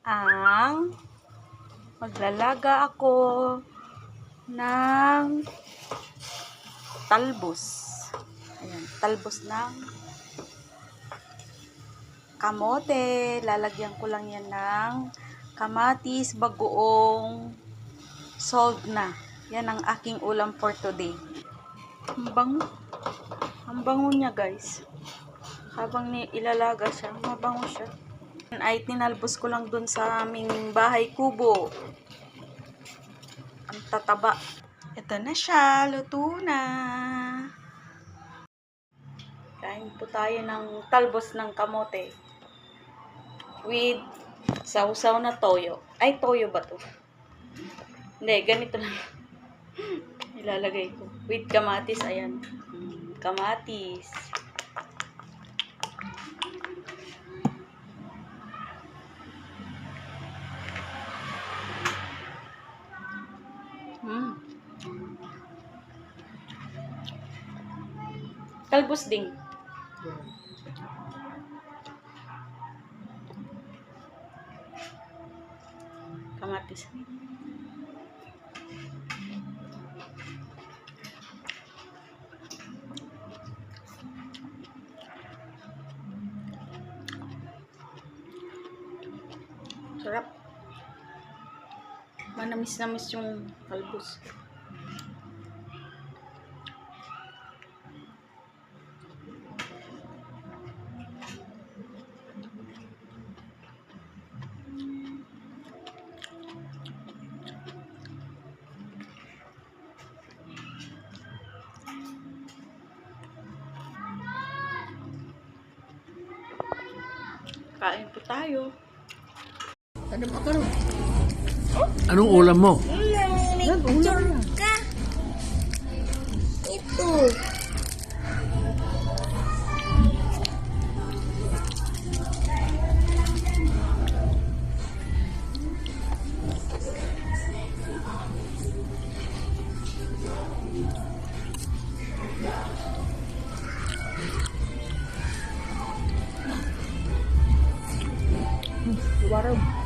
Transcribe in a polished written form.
ang maglalaga ako ng talbos. Ayan, talbos ng kamote. Lalagyan ko lang yan ng kamatis, bagoong solved na. Yan ang aking ulam for today. Ang bango. Ang bango niya, guys. Habang ilalaga siya, mabango siya. Ay tinalbos ko lang dun sa aming bahay kubo. Ang tataba. Ito na siya, luto na. Kain po tayo ng talbos ng kamote with sausaw na toyo. Ay, toyo ba to? Hindi, ganito lang. Ilalagay ko. With kamatis, ayan. Kamatis. Talbos ding. Kamatis. Sarap. Manamis-namis yung talbos. Kain po tayo. Anong ulam mo? Nag-picture ka. Ito. Warm.